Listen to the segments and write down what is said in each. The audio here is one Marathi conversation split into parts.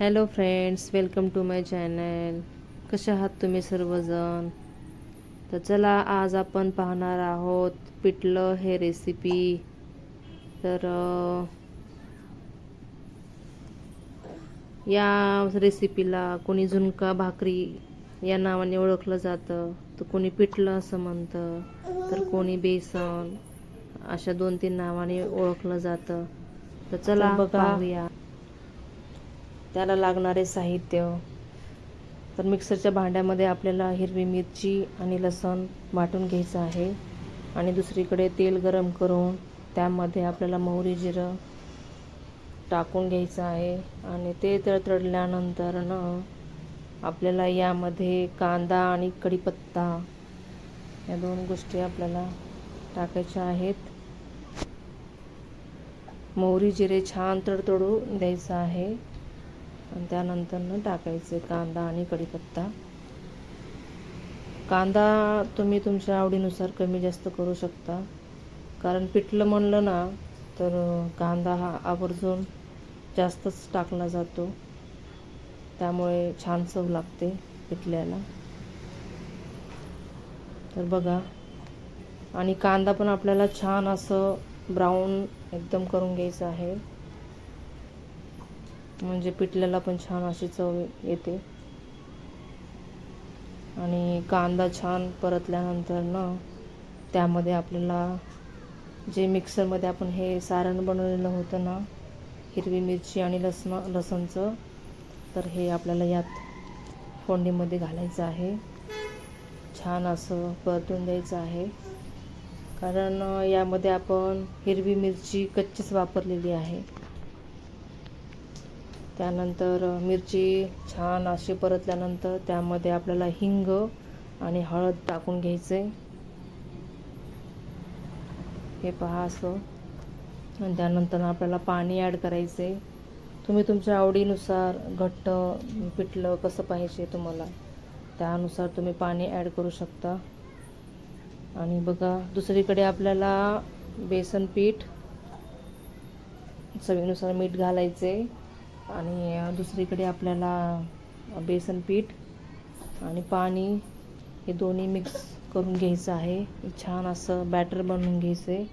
Hello friends, welcome to my channel. कशा आहात तुम्ही सर्वजण? तर चला, आज आपण पाहणार आहोत पिठलं हे रेसिपी. तर या रेसिपीला कोणी झुणका भाकरी या नावाने ओळखलं जातं, तर कोणी पिठलं असं म्हणतं, तर कोणी बेसन, अशा 2-3 नावाने ओळखलं जातं. तर चला पाहूया त्याला लागणारे साहित्य. तर मिक्सरच्या भांड्यामध्ये आपल्याला हिरवी मिरची आणि लसूण वाटून घ्यायचं आहे, आणि दुसरीकडे तेल गरम करून त्यामध्ये आपल्याला मोहरी जिरं टाकून घ्यायचं आहे. आणि ते तडतडल्यानंतर आपल्याला यामध्ये कांदा आणि कढीपत्ता या 2 गोष्टी आपल्याला टाकायच्या आहेत. मोहरी जिरे छान तडतडू द्यायचं आहे, आणि त्यानंतर टाकायचे कांदा आणि कढीपत्ता. कांदा तुम्ही तुमच्या आवडीनुसार कमी जास्त करू शकता, कारण पिठलं म्हणलं ना तर कांदा हा आवर्जून जास्तच टाकला जातो, त्यामुळे छान चव लागते पिठल्याला. तर बघा, आणि कांदा पण आपल्याला छान असं ब्राऊन एकदम करून घ्यायचं आहे, म्हणजे पिठल्याला पण छान अशी चव येते. आणि कांदा छान परतल्यानंतर त्यामध्ये आपल्याला जे मिक्सरमध्ये आपण हे सारण बनवलेलं होतं ना, हिरवी मिरची आणि लसणचं, तर हे आपल्याला यात फोडणीमध्ये घालायचं आहे. छान असं परतून द्यायचं आहे, कारण यामध्ये आपण हिरवी मिरची कच्चीच वापरलेली आहे. त्यानंतर मिरची छान अशी परतल्यानंतर त्यामध्ये आपल्याला हिंग आणि हळद टाकून घ्यायचे. हे पहा असं. आणि त्यानंतर आपल्याला पाणी ॲड करायचे. तुम्ही तुमच्या आवडीनुसार घट्ट पिठलं कसं पाहिजे तुम्हाला, त्यानुसार तुम्ही पाणी ॲड करू शकता. आणि बघा, दुसरीकडे आपल्याला बेसन पीठ, चवीनुसार मीठ घालायचे, आणि दुसरीकडे आपल्याला बेसन पीठ आणि पाणी हे दोन्ही मिक्स करून घ्यायचं आहे. छान असं बॅटर बनवून घ्यायचे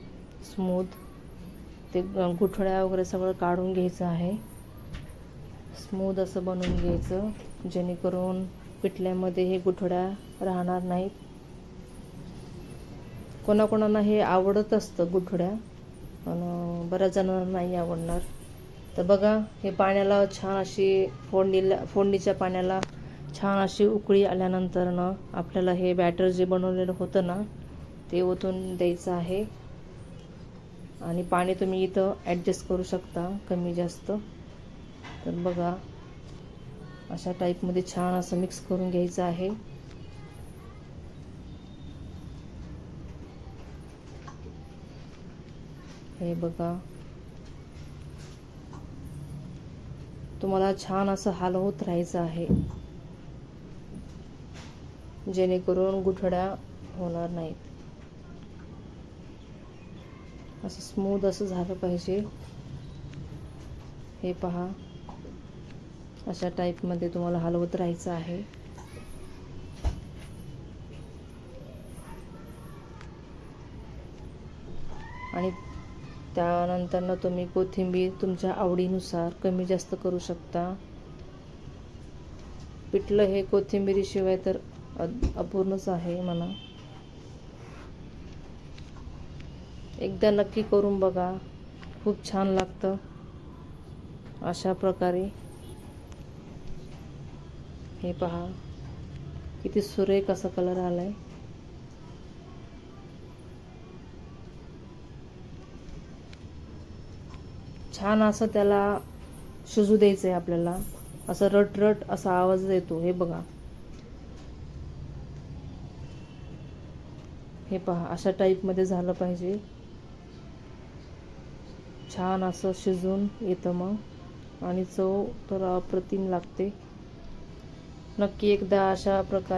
स्मूथ. ते गुठळ्या वगैरे सगळं काढून घ्यायचं आहे. स्मूथ असं बनवून घ्यायचं, जेणेकरून पिठल्यामध्ये हे गुठळ्या राहणार नाहीत. कोणाकोणाला हे आवडत असतं गुठळ्या, पण बऱ्याच जणांना नाही आवडणार. तर बघा, हे पाण्याला छान अशी फोडणीच्या पाण्याला छान अशी उकळी आल्यानंतर आपल्याला हे बॅटर जे बनवलेलं होतं ना, ते ओतून द्यायचं आहे. आणि पाणी तुम्ही इथं ॲडजस्ट करू शकता कमी जास्त. तर बघा, अशा टाईपमध्ये छान असं मिक्स करून घ्यायचं आहे. हे बघा, तुम्हाला छान असं हलवत राहायचं आहे, जेणेकरून गुठळ्या होणार नाहीत. असं स्मूथ असं झालं पाहिजे. हे पहा, अशा टाईपमध्ये तुम्हाला हलवत राहायचं आहे. आणि त्यानंतर तुम्ही कोथिंबीर तुमच्या आवडीनुसार कमी जास्त करू शकता. पिठलं हे कोथिंबीरीशिवाय तर अपूर्णच आहे म्हणा. एकदा नक्की करून बघा, खूप छान लागतं. अशा प्रकारे हे पहा, किती सुरेख असा कलर आलाय. छान असं त्याला शिजू द्यायचं आहे आपल्याला. असं रट असा आवाज येतो. हे बघा, हे पहा, अशा टाईपमध्ये झालं पाहिजे. छान असं शिजून येतं मग, आणि चव तर अप्रतिम लागते. नक्की एकदा अशा प्रकारे